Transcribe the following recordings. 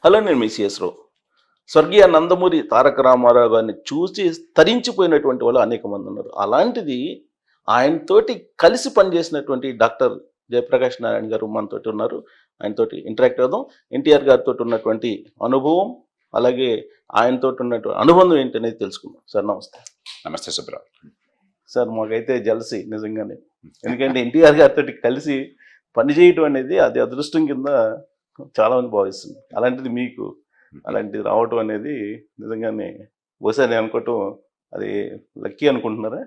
Hello, నేను మీ CS రావు. స్వర్గీయ నందమూరి తారక రామారావు గారిని చూసి తరించిపోయినటువంటి వాళ్ళు అనేక మంది ఉన్నారు. అలాంటిది ఆయనతోటి కలిసి పనిచేసినటువంటి డాక్టర్ జయప్రకాష్ నారాయణ గారు మనతోటి ఉన్నారు. ఆయనతోటి ఇంటరాక్ట్ అవుదాం. ఎన్టీఆర్ గారితో ఉన్నటువంటి అనుభవం, అలాగే ఆయనతోటి ఉన్నటువంటి అనుబంధం ఏంటనేది తెలుసుకుందాం. సార్ నమస్తే. నమస్తే సుబ్రావ్. సార్ మాకైతే జలసి నిజంగానే, ఎందుకంటే ఎన్టీఆర్ గారితో కలిసి పనిచేయటం అనేది అది అదృష్టం కింద చాలా మంది భావిస్తుంది. అలాంటిది మీకు అలాంటిది రావటం అనేది నిజంగానే బహుశా నేను అనుకోవటం అది లక్కీ అనుకుంటున్నారా?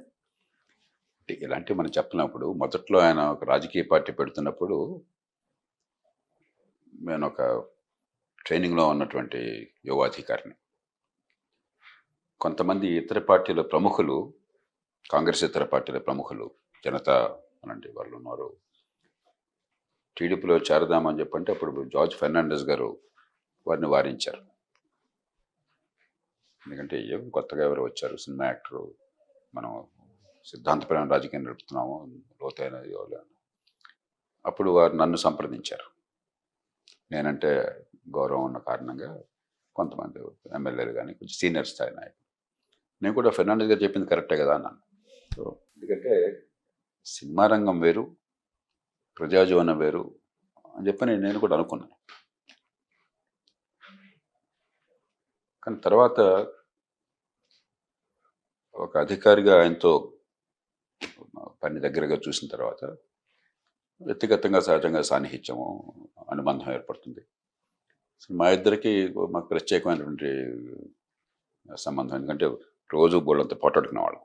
ఇలాంటివి మనం చెప్పినప్పుడు మొదట్లో ఆయన ఒక రాజకీయ పార్టీ పెడుతున్నప్పుడు నేను ఒక ట్రైనింగ్లో ఉన్నటువంటి యువాధికారిని. కొంతమంది ఇతర పార్టీల ప్రముఖులు, కాంగ్రెస్ ఇతర పార్టీల ప్రముఖులు, జనతా అలాంటి వాళ్ళు ఉన్నారు, టీడీపీలో చేరదామని చెప్పంటే అప్పుడు జార్జ్ ఫెర్నాండెస్ గారు వారిని వారించారు. ఎందుకంటే కొత్తగా ఎవరు వచ్చారు, సినిమా యాక్టరు, మనం సిద్ధాంతపరమైన రాజకీయం నడుపుతున్నాము, లోతైన అప్పుడు వారు నన్ను సంప్రదించారు. నేనంటే గౌరవం ఉన్న కారణంగా కొంతమంది ఎమ్మెల్యేలు కానీ కొంచెం సీనియర్ స్థాయి నాయకులు. నేను కూడా ఫెర్నాండెస్ గారు చెప్పింది కరెక్టే కదా అన్నాను. సో ఎందుకంటే సినిమా రంగం వేరు, ప్రజాజీవనం వేరు అని చెప్పని నేను కూడా అనుకున్నాను. కానీ తర్వాత ఒక అధికారిగా ఆయనతో పని దగ్గరగా చూసిన తర్వాత వ్యక్తిగతంగా సహజంగా సాన్నిహిత్యము, అనుబంధం ఏర్పడుతుంది. మా ఇద్దరికి మాకు ప్రత్యేకమైనటువంటి సంబంధం. ఎందుకంటే రోజు బోళ్ళంతా పోటాడుకునేవాళ్ళం.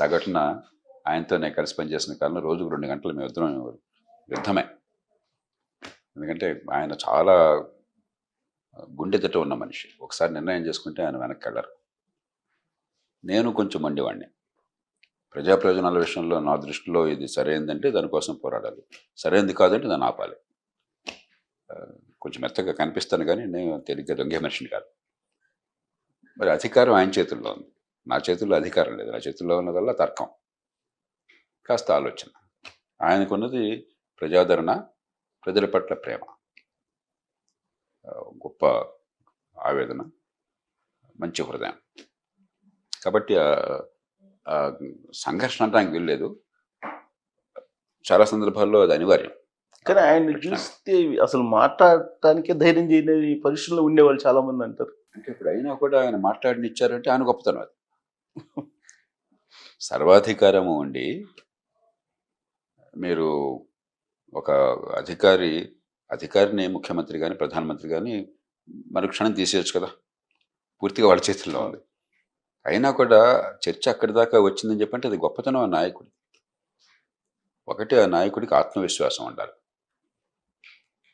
సగటున ఆయనతో నేను కలిసి పనిచేసిన కాలంలో రోజుకు 2 గంటలు మేము ఇద్దరం యుద్ధమే. ఎందుకంటే ఆయన చాలా గుండెదట ఉన్న మనిషి. ఒకసారి నిర్ణయం చేసుకుంటే ఆయన వెనక్కి వెళ్ళరు. నేను కొంచెం మండివాడిని. ప్రజా ప్రయోజనాల విషయంలో నా దృష్టిలో ఇది సరైనదంటే దానికోసం పోరాడాలి, సరైనది కాదంటే దాన్ని ఆపాలి. కొంచెం మెత్తగా కనిపిస్తాను కానీ నేను తేలిగ్గా దొంగే మనిషిని కాదు. మరి అధికారం ఆయన చేతుల్లో ఉంది, నా చేతుల్లో అధికారం లేదు. నా చేతుల్లో ఉన్నదల్లా తర్కం, కాస్త ఆలోచన. ఆయనకున్నది ప్రజాదరణ, ప్రజల పట్ల ప్రేమ, గొప్ప ఆవేదన, మంచి హృదయం. కాబట్టి సంఘర్షణ అంటానికి వెళ్ళలేదు. చాలా సందర్భాల్లో అది అనివార్యం. కానీ ఆయన్ని చూస్తే అసలు మాట్లాడటానికే ధైర్యం చేయలేని పరిస్థితుల్లో ఉండేవాళ్ళు చాలా మంది అంటారు. అంటే ఇప్పుడు అయినా కూడా ఆయన మాట్లాడినిచ్చారంటే ఆయన గొప్పతనం. అది సర్వాధికారము ఉండి మీరు ఒక అధికారిని ముఖ్యమంత్రి కానీ ప్రధానమంత్రి కానీ మరుక్షణం తీసేయచ్చు కదా, పూర్తిగా వాళ్ళ చేతుల్లో ఉంది. అయినా కూడా చర్చ అక్కడి దాకా వచ్చిందని చెప్పంటే అది గొప్పతనం ఆ నాయకుడి. ఒకటి, ఆ నాయకుడికి ఆత్మవిశ్వాసం ఉండాలి.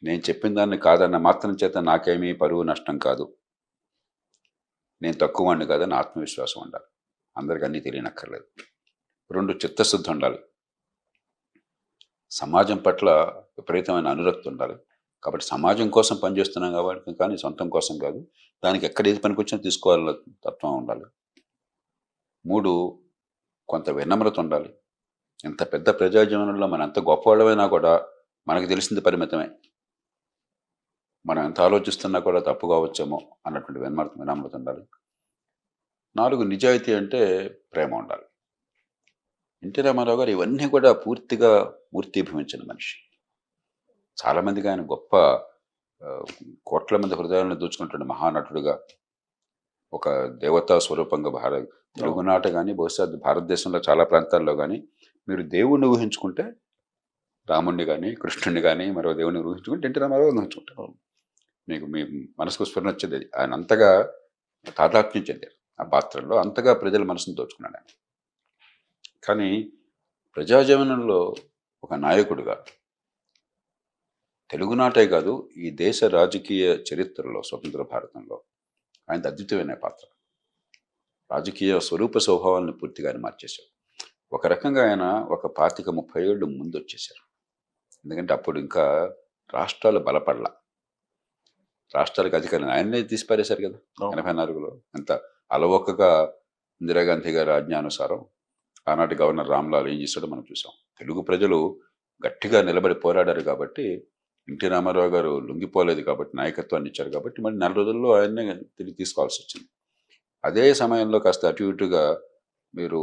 నేను చెప్పిన దాన్ని కాదన్న మాత్రం చేత నాకేమీ పరువు నష్టం కాదు, నేను తక్కువ వాడిని కాదని ఆత్మవిశ్వాసం ఉండాలి. అందరికీ అన్నీ తెలియనక్కర్లేదు. 2, చిత్తశుద్ధి ఉండాలి. సమాజం పట్ల విపరీతమైన అనురక్తి ఉండాలి. కాబట్టి సమాజం కోసం పనిచేస్తున్నాం కాబట్టి, కానీ సొంతం కోసం కాదు, దానికి ఎక్కడ ఏది పనికొచ్చినా తీసుకోవాలన్న తత్వం ఉండాలి. 3, కొంత వినమ్రత ఉండాలి. ఎంత పెద్ద ప్రజాజీవనంలో మనం ఎంత గొప్పవాళ్ళమైనా కూడా మనకు తెలిసింది పరిమితమే. మనం ఎంత ఆలోచిస్తున్నా కూడా తప్పు కావచ్చేమో అన్నటువంటి వినమ్రత ఉండాలి. 4, నిజాయితీ అంటే ప్రేమ ఉండాలి. ఎన్టీ రామారావు గారు ఇవన్నీ కూడా పూర్తిగా మూర్తిభవించిన మనిషి. చాలామందికి ఆయన గొప్ప కోట్ల మంది హృదయాలను దోచుకుంటున్న మహానటుడుగా, ఒక దేవతా స్వరూపంగా తెలుగునాట కానీ బహుశా భారతదేశంలో చాలా ప్రాంతాల్లో కానీ మీరు దేవుణ్ణి ఊహించుకుంటే రాముణ్ణి కానీ కృష్ణుడిని కానీ మరో దేవుని ఊహించుకుంటే ఎన్టీ రామారావు ఊహించుకుంటారు. మీకు మీ మనసుకు స్ఫురణ వచ్చేది. ఆయన అంతగా తాదాత్మ్యం చెందారు ఆ పాత్రలో, అంతగా ప్రజల మనసును దోచుకున్నాడు ఆయన. కానీ ప్రజాజీవనంలో ఒక నాయకుడిగా తెలుగునాటే కాదు ఈ దేశ రాజకీయ చరిత్రలో, స్వతంత్ర భారతంలో ఆయన అద్భుతమైన పాత్ర. రాజకీయ స్వరూప స్వభావాలను పూర్తిగా ఆయన మార్చేశారు. ఒక రకంగా ఆయన ఒక 25-30 ఏళ్ళు ముందు వచ్చేశారు. ఎందుకంటే అప్పుడు ఇంకా రాష్ట్రాలు బలపడలా, రాష్ట్రాలకు అధికారం ఆయన్నే తీసిపారేశారు కదా 84లో. ఎంత అలవోకగా ఇందిరాగాంధీ గారి ఆజ్ఞానుసారం ఆనాటి గవర్నర్ రామ్లాల్ ఏం చేశాడో మనం చూసాం. తెలుగు ప్రజలు గట్టిగా నిలబడి పోరాడారు కాబట్టి ఎన్టీ రామారావు గారు లొంగిపోలేదు కాబట్టి, నాయకత్వాన్ని ఇచ్చారు కాబట్టి మరి 4 రోజుల్లో ఆయన్నే తిరిగి తీసుకోవాల్సి వచ్చింది. అదే సమయంలో కాస్త అటు ఇటుగా మీరు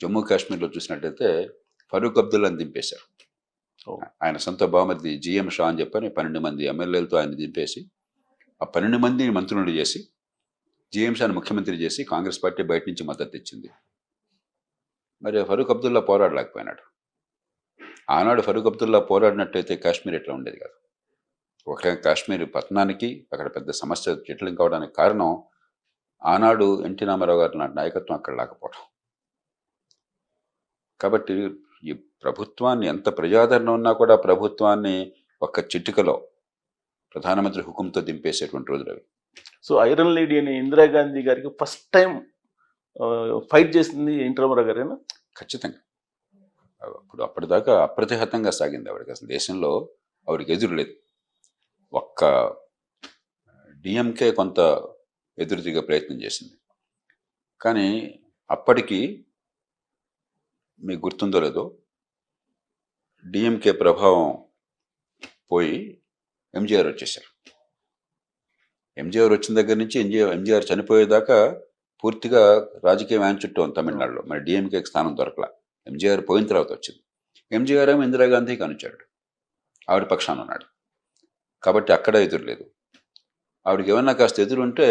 జమ్మూ కాశ్మీర్లో చూసినట్టయితే ఫరూక్ అబ్దుల్లాని దింపేశారు. ఓ. ఆయన సొంత బామర్ది జిఎం షా అని చెప్పని 12 మంది ఎమ్మెల్యేలతో ఆయన దింపేసి ఆ 12 మంది మంత్రులను చేసి జిఎం షాని ముఖ్యమంత్రి చేసి కాంగ్రెస్ పార్టీ బయట నుంచి మద్దతు ఇచ్చింది. మరి ఫరూక్ అబ్దుల్లా పోరాడలేకపోయినాడు. ఆనాడు ఫరూక్ అబ్దుల్లా పోరాడినట్టయితే కాశ్మీర్ ఎట్లా ఉండేది కాదు. ఒక కాశ్మీర్ పతనానికి అక్కడ పెద్ద సమస్య జటిలం కావడానికి కారణం ఆనాడు ఎన్టీ రామారావు గారి నాయకత్వం అక్కడ లేకపోవడం. కాబట్టి ఈ ప్రభుత్వాన్ని ఎంత ప్రజాదరణ ఉన్నా కూడా ప్రభుత్వాన్ని ఒక్క చిటికలో ప్రధానమంత్రి హుకుంతో దింపేసేటువంటి రోజులు అవి. సో ఐరన్ లేడీ అని ఇందిరాగాంధీ గారికి ఫస్ట్ టైం ఫైట్ చేసింది ఎన్టీ రామారావు గారేనా? ఖచ్చితంగా. అప్పటిదాకా అప్రతిహతంగా సాగింది ఆవిడకి. అసలు దేశంలో ఆవిడకి ఎదురు లేదు. ఒక్క డిఎంకే కొంత ఎదురుదిగా ప్రయత్నం చేసింది. కానీ అప్పటికి మీకు గుర్తుందో లేదో డిఎంకే ప్రభావం పోయి ఎంజీఆర్ వచ్చేసారు. ఎంజీఆర్ వచ్చిన దగ్గర నుంచి ఎంజీఆర్ చనిపోయేదాకా పూర్తిగా రాజకీయం ఆయన చుట్టూ ఉంది తమిళనాడులో. మరి డిఎంకేకి స్థానం దొరకలా. ఎంజీఆర్ పోయిన తర్వాత వచ్చింది. ఎంజీఆర్ ఏమో ఇందిరాగాంధీకి అనుచాడు, ఆవిడ పక్షాన ఉన్నాడు. కాబట్టి అక్కడ ఎదురు లేదు. ఆవిడకి ఏమన్నా కాస్త ఎదురు ఉంటే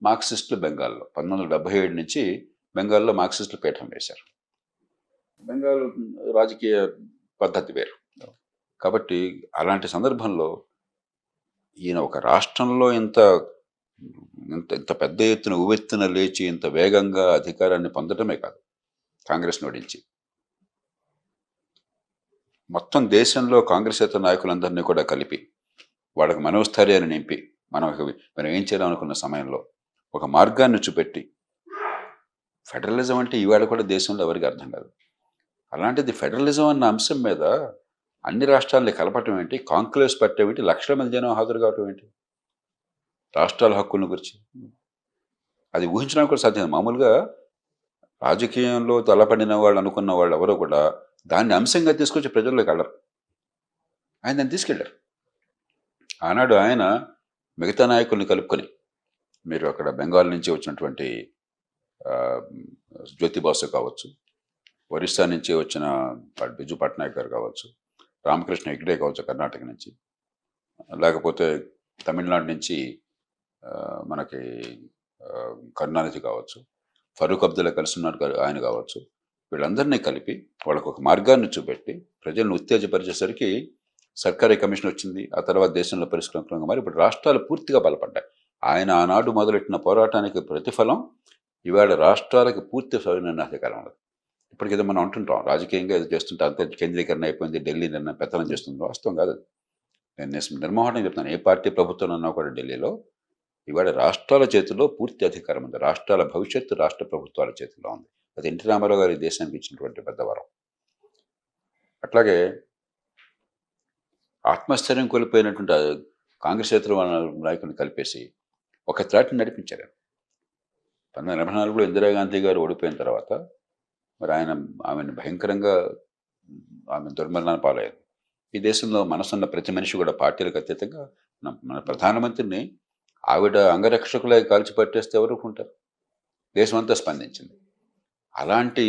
మార్క్సిస్టులు బెంగాల్లో 1977 నుంచి బెంగాల్లో మార్క్సిస్టులు పీఠం వేశారు. బెంగాల్ రాజకీయ పద్ధతి వేరు. కాబట్టి అలాంటి సందర్భంలో ఈయన ఒక రాష్ట్రంలో ఇంత ఇంత పెద్ద ఎత్తున ఉవ్వెత్తున లేచి ఇంత వేగంగా అధికారాన్ని పొందడమే కాదు, కాంగ్రెస్ ఓడించి మొత్తం దేశంలో కాంగ్రెసేతర నాయకులందరినీ కూడా కలిపి వాళ్ళకి మనోస్థైర్యాన్ని నింపి మనం ఏం చేయాలనుకున్న సమయంలో ఒక మార్గాన్ని చూపెట్టి, ఫెడరలిజం అంటే ఈవేళ కూడా దేశంలో ఎవరికి అర్థం కాదు. అలాంటిది ఫెడరలిజం అన్న అంశం మీద అన్ని రాష్ట్రాలని కలపటం ఏంటి, కాంక్లేవ్స్ పెట్టడం ఏంటి, లక్షల మంది జనం హాజరు కావటం ఏంటి, రాష్ట్రాల హక్కుల గురించి అది ఊహించడానికి కూడా సాధ్యం. మామూలుగా రాజకీయంలో తలపడిన వాళ్ళు అనుకున్న వాళ్ళు ఎవరో కూడా దాన్ని అంశంగా తీసుకొచ్చి ప్రజల్లోకి వెళ్ళరు. ఆయన దాన్ని తీసుకెళ్ళారు. ఆనాడు ఆయన మిగతా నాయకుల్ని కలుపుకొని, మీరు అక్కడ బెంగాల్ నుంచి వచ్చినటువంటి జ్యోతి బాసు కావచ్చు, ఒరిస్సా నుంచి వచ్చిన బిజు పట్నాయక్ గారు కావచ్చు, రామకృష్ణ హెగ్డే కావచ్చు కర్ణాటక నుంచి, లేకపోతే తమిళనాడు నుంచి మనకి కరుణానిధి కావచ్చు, ఫరూక్ అబ్దుల్లా కలిసి ఉన్నారు ఆయన కావచ్చు, వీళ్ళందరినీ కలిపి వాళ్ళకు ఒక మార్గాన్ని చూపెట్టి ప్రజలను ఉత్తేజపరిచేసరికి సర్కారీ కమిషన్ వచ్చింది. ఆ తర్వాత దేశంలో పరిష్కరించడంగా మరి ఇప్పుడు రాష్ట్రాలు పూర్తిగా బలపడ్డాయి. ఆయన ఆనాడు మొదలెట్టిన పోరాటానికి ప్రతిఫలం ఇవాళ రాష్ట్రాలకు పూర్తి స్వయంకాలం ఉన్నది. ఇప్పటికేదో మనం అంటుంటాం రాజకీయంగా ఏదో చేస్తుంటే అంత కేంద్రీకరణ అయిపోయింది, ఢిల్లీ పెత్తనం చేస్తుంది. వాస్తవం కాదు. నేను నిర్మోహనం చెప్తాను, ఏ పార్టీ ప్రభుత్వం అన్నా కూడా ఢిల్లీలో ఇవాళ రాష్ట్రాల చేతిలో పూర్తి అధికారం ఉంది. రాష్ట్రాల భవిష్యత్తు రాష్ట్ర ప్రభుత్వాల చేతిలో ఉంది. అది ఎన్టీ రామారావు గారి దేశానికి ఇచ్చినటువంటి పెద్ద వరం. అట్లాగే ఆత్మస్థైర్యం కోల్పోయినటువంటి కాంగ్రెసేతర నాయకుని కలిపేసి ఒక త్రాటిని నడిపించారు. 1984లో ఇందిరాగాంధీ గారు ఓడిపోయిన తర్వాత మరి ఆమెను భయంకరంగా ఆమె దుర్మరణాన్ని పాలయ్యారు. ఈ దేశంలో మనసున్న ప్రతి మనిషి కూడా పార్టీలకు అతీతంగా మన ప్రధానమంత్రిని ఆవిడ అంగరక్షకులై కాల్చి పట్టేస్తే ఎవరు ఉంటారు? దేశం అంతా స్పందించింది. అలాంటి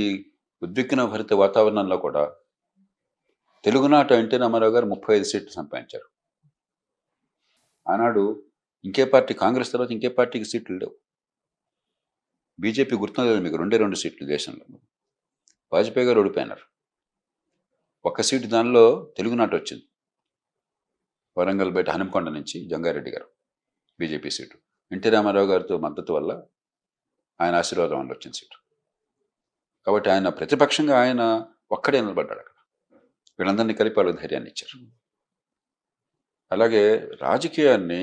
ఉద్విగ్న భరిత వాతావరణంలో కూడా తెలుగునాట ఎన్టీ రామారావు గారు 35 సీట్లు సంపాదించారు. ఆనాడు ఇంకే పార్టీ, కాంగ్రెస్ తర్వాత ఇంకే పార్టీకి సీట్లు లేవు. బీజేపీ గుర్తులేదు మీకు, 2 సీట్లు దేశంలో. వాజ్పేయి గారు ఓడిపోయినారు. ఒక్క సీటు దానిలో తెలుగునాట వచ్చింది. వరంగల్ బయట హనుమకొండ నుంచి జంగారెడ్డి గారు బీజేపీ సీటు. ఎన్టీ రామారావు గారితో మద్దతు వల్ల ఆయన ఆశీర్వాదం వల్ల వచ్చిన సీటు. కాబట్టి ఆయన ప్రతిపక్షంగా ఆయన ఒక్కడే నిలబడ్డాడు అక్కడ. వీళ్ళందరినీ కలిపి వాళ్ళకి ధైర్యాన్ని ఇచ్చారు. అలాగే రాజకీయాన్ని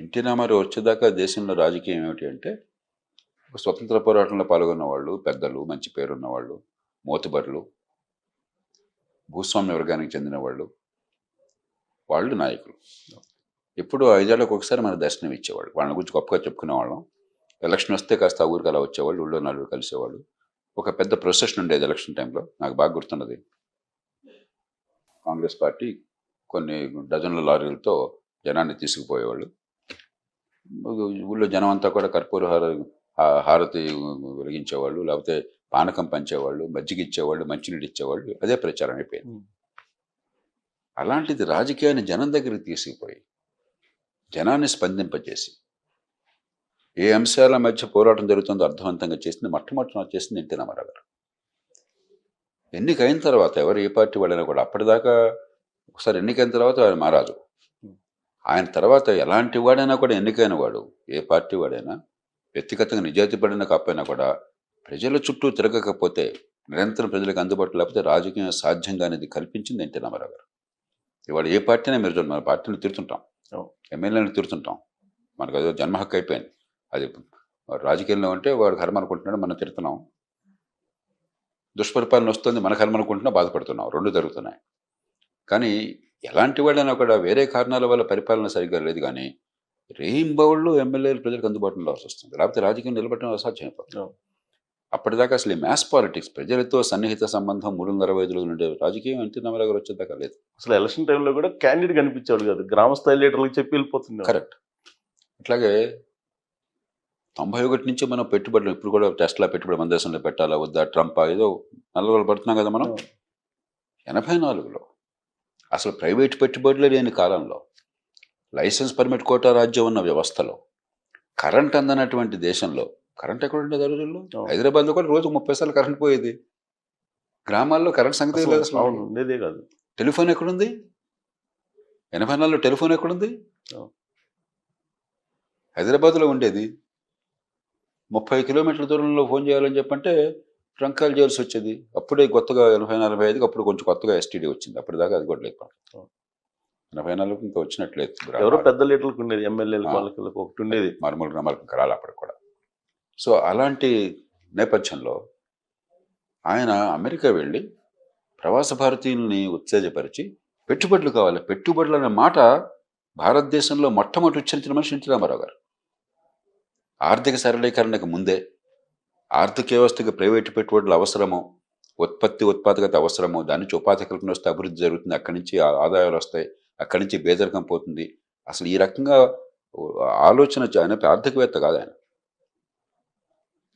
ఎన్టీ రామారావు వచ్చేదాకా దేశంలో రాజకీయం ఏమిటి అంటే స్వతంత్ర పోరాటంలో పాల్గొన్న వాళ్ళు, పెద్దలు, మంచి పేరున్న వాళ్ళు, మోతుబర్లు, భూస్వామ్య వర్గానికి చెందిన వాళ్ళు నాయకులు. ఎప్పుడు 5 ఏళ్లకు ఒకసారి మన దర్శనం ఇచ్చేవాళ్ళు. వాళ్ళ గురించి గొప్పగా చెప్పుకునే వాళ్ళం. ఎలక్షన్ వస్తే కాస్త ఆ ఊరికి అలా వచ్చేవాళ్ళు, ఊళ్ళో నలుగురు కలిసేవాళ్ళు. ఒక పెద్ద ప్రొసెషన్ ఉండేది ఎలక్షన్ టైంలో, నాకు బాగా గుర్తున్నది. కాంగ్రెస్ పార్టీ కొన్ని డజన్ల లారీలతో జనాన్ని తీసుకుపోయేవాళ్ళు. ఊళ్ళో జనం అంతా కూడా కర్పూర హారతి వెలిగించేవాళ్ళు, లేకపోతే పానకం పంచేవాళ్ళు, మజ్జిగ ఇచ్చేవాళ్ళు, మంచినీళ్ళు ఇచ్చేవాళ్ళు. అదే ప్రచారం అయిపోయింది. అలాంటిది రాజకీయాన్ని జనం దగ్గరికి తీసుకుపోయి జనాన్ని స్పందింపజేసి ఏ అంశాల మధ్య పోరాటం జరుగుతుందో అర్థవంతంగా చేసింది మొట్టమొదటి చేసింది ఎన్టీ రామారావు గారు. ఎన్నికైన తర్వాత ఎవరు ఏ పార్టీ వాళ్ళైనా కూడా, అప్పటిదాకా ఒకసారి ఎన్నికైన తర్వాత ఆయన మారాజు, ఆయన తర్వాత ఎలాంటి వాడైనా కూడా ఎన్నికైన వాడు, ఏ పార్టీ వాడైనా వ్యక్తిగతంగా నిజాయితీ పడిన కాకపోయినా కూడా ప్రజల చుట్టూ తిరగకపోతే, నిరంతరం ప్రజలకు అందుబాటులో లేకపోతే రాజకీయం సాధ్యంగా అనేది కల్పించింది ఎన్టీ రామారావు గారు. ఇవాళ ఏ పార్టీనే మీరు చూడండి, మన పార్టీని తిడుతుంటాం, ఎమ్మెల్యేలను తిడుతుంటాం, మనకు అదే జన్మ హక్కు అయిపోయింది. అది రాజకీయంలో ఉంటే వాడు కర్మ అనుకుంటున్నాడు, మనం తిడుతున్నాం. దుష్పరిపాలన వస్తుంది, మన కర్మ అనుకుంటున్నా బాధపడుతున్నాం. రెండు జరుగుతున్నాయి. కానీ ఎలాంటి వాళ్ళైనా కూడా వేరే కారణాల వల్ల పరిపాలన సరిగ్గా లేదు, కానీ రేయింబౌళ్ళు ఎమ్మెల్యేలు ప్రజలకు అందుబాటులో వస్తుంది, లేకపోతే రాజకీయం నిలబడడం అసాధ్యం అయిపోతుంది. అప్పటిదాకా అసలు ఈ మ్యాస్ పాలిటిక్స్, ప్రజలతో సన్నిహిత సంబంధం 365 నుండే రాజకీయం ఎన్టీ రామారావు గారు వచ్చేదాకా లేదు. అసలు ఎలక్షన్ టైంలో కూడా క్యాండిడేట్ కనిపించాడు కాదు, గ్రామ స్థాయి లీడర్లకు చెప్పి వెళ్ళిపోతుంది. కరెక్ట్. అట్లాగే 91 నుంచి మనం పెట్టుబడులు, ఇప్పుడు కూడా టెస్లా పెట్టుబడి మన దేశంలో పెట్టాలా వద్దా, ట్రంప్ ఏదో నల్లగోలు పడుతున్నాం కదా మనం. 84లో అసలు ప్రైవేట్ పెట్టుబడులు లేని కాలంలో, లైసెన్స్ పర్మిట్ కోటా రాజ్యం ఉన్న వ్యవస్థలో, కరెంట్ అందనటువంటి దేశంలో, కరెంట్ ఎక్కడ ఉండేది ఆ రోజుల్లో? హైదరాబాద్లో కూడా రోజు 30 సార్లు కరెంట్ పోయేది. గ్రామాల్లో కరెంట్ సంగతి లేదు అసలు, ఉండేదే కాదు. టెలిఫోన్ ఎక్కడుంది? 84లో టెలిఫోన్ ఎక్కడుంది? హైదరాబాద్లో ఉండేది. 30 కిలోమీటర్ల దూరంలో ఫోన్ చేయాలని చెప్పంటే ట్రంక్ కాల్ చేయాల్సి వచ్చేది. అప్పుడే కొత్తగా 84-85కి అప్పుడు కొంచెం కొత్తగా ఎస్టీడీ వచ్చింది. అప్పటిదాకా అది కూడా లేకపోతే 84కి ఇంకా వచ్చినట్లేదు. ఎవరో పెద్ద లీటర్లకు ఉండేది, ఎమ్మెల్యేలు వాళ్ళకి ఒకటి ఉండేది, మారుమూల గ్రామాలకు కరాలి అప్పటికి కూడా. సో అలాంటి నేపథ్యంలో ఆయన అమెరికా వెళ్ళి ప్రవాస భారతీయుల్ని ఉత్తేజపరిచి పెట్టుబడులు కావాలి, పెట్టుబడులు అనే మాట భారతదేశంలో మొట్టమొదటి ఉచ్చరించిన మనిషి ఎన్టీ రామారావు గారు. ఆర్థిక సరళీకరణకు ముందే ఆర్థిక వ్యవస్థకి ప్రైవేటు పెట్టుబడులు అవసరము, ఉత్పాదకత అవసరము, దాని నుంచి ఉపాధి కల్పన వస్తే అభివృద్ధి జరుగుతుంది, అక్కడి నుంచి ఆదాయాలు వస్తాయి, అక్కడి నుంచి పేదరికం పోతుంది. అసలు ఈ రకంగా ఆలోచన ఆయన ఆర్థికవేత్త కాదు.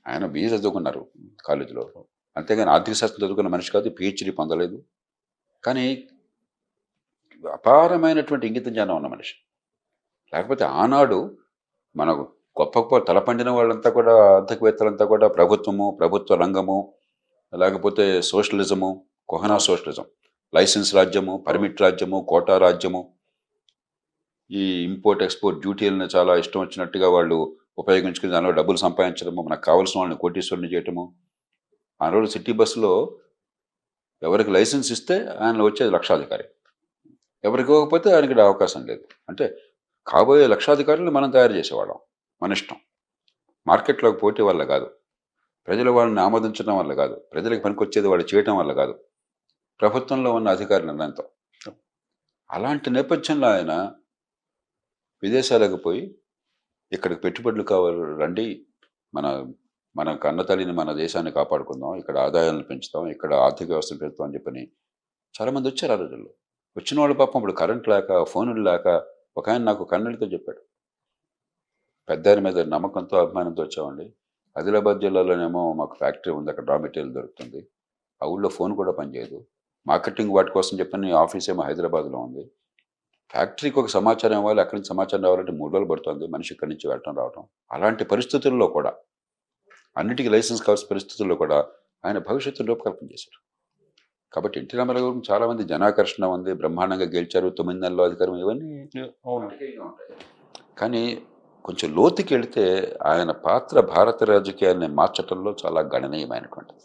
ఆయన బిఏ చదువుకున్నారు కాలేజీలో, అంతేగాని ఆర్థిక శాస్త్రం చదువుకున్న మనిషి కాదు, పిహెచ్డి పొందలేదు. కానీ అపారమైనటువంటి ఇంగిత జ్ఞానం ఉన్న మనిషి. లేకపోతే ఆనాడు మనకు గొప్ప గొప్ప తలపండిన వాళ్ళంతా కూడా, ఆర్థికవేత్తలంతా కూడా ప్రభుత్వము, ప్రభుత్వ రంగము, లేకపోతే సోషలిజము, కొహనా సోషలిజం, లైసెన్స్ రాజ్యము, పర్మిట్ రాజ్యము, కోటా రాజ్యము, ఈ ఇంపోర్ట్ ఎక్స్పోర్ట్ డ్యూటీలను చాలా ఇష్టం వచ్చినట్టుగా వాళ్ళు ఉపయోగించుకుని దానిలో డబ్బులు సంపాదించడము, మనకు కావాల్సిన వాళ్ళని కోటీశ్వరుని చేయటము. ఆ రోజు సిటీ బస్సులో ఎవరికి లైసెన్స్ ఇస్తే ఆయన వచ్చేది లక్షాధికారి, ఎవరికి ఇవ్వకపోతే ఆయనకి అవకాశం లేదు. అంటే కాబోయే లక్షాధికారులు మనం తయారు చేసేవాళ్ళం, మన ఇష్టం. మార్కెట్లోకి పోటీ వల్ల కాదు, ప్రజలు వాళ్ళని ఆమోదించడం వల్ల కాదు, ప్రజలకు పనికొచ్చేది వాళ్ళు చేయటం వల్ల కాదు, ప్రభుత్వంలో ఉన్న అధికారుల నిర్ణయంతో. అలాంటి నేపథ్యంలో ఆయన విదేశాలకు పోయి ఇక్కడికి పెట్టుబడులు కావాలి రండి, మన కన్నతల్లిని, మన దేశాన్ని కాపాడుకుందాం, ఇక్కడ ఆదాయాలను పెంచుతాం, ఇక్కడ ఆర్థిక వ్యవస్థను పెంచుతాం అని చెప్పని చాలామంది వచ్చారు ఆ రోజుల్లో. వచ్చిన వాళ్ళు పాపం ఇప్పుడు కరెంట్ లేక, ఫోన్లు లేక, ఒక ఆయన నాకు కన్నడితో చెప్పాడు, పెద్ద ఆయన మీద నమ్మకంతో అభిమానంతో వచ్చామండి, ఆదిలాబాద్ జిల్లాలోనేమో మాకు ఫ్యాక్టరీ ఉంది, అక్కడ రా మెటీరియల్ దొరుకుతుంది, ఆ ఊళ్ళో ఫోన్ కూడా పనిచేయదు, మార్కెటింగ్ వాటి కోసం చెప్పని ఆఫీస్ ఏమో హైదరాబాద్లో ఉంది, ఫ్యాక్టరీకి ఒక సమాచారం ఇవ్వాలి, అక్కడి నుంచి సమాచారం రావాలంటే 3 రోజులు పడుతుంది, మనిషి ఇక్కడి నుంచి వెళ్ళటం రావటం. అలాంటి పరిస్థితుల్లో కూడా, అన్నిటికీ లైసెన్స్ కావాల్సిన పరిస్థితుల్లో కూడా ఆయన భవిష్యత్తు రూపకల్పన చేశారు. కాబట్టి ఎన్టీ రామారావు గురించి చాలామంది జనాకర్షణ ఉంది, బ్రహ్మాండంగా గెలిచారు, 9 నెలల్లో అధికారం, ఇవన్నీ కానీ కొంచెం లోతుకి వెళితే ఆయన పాత్ర భారత రాజకీయాన్ని మార్చడంలో చాలా గణనీయమైనటువంటిది.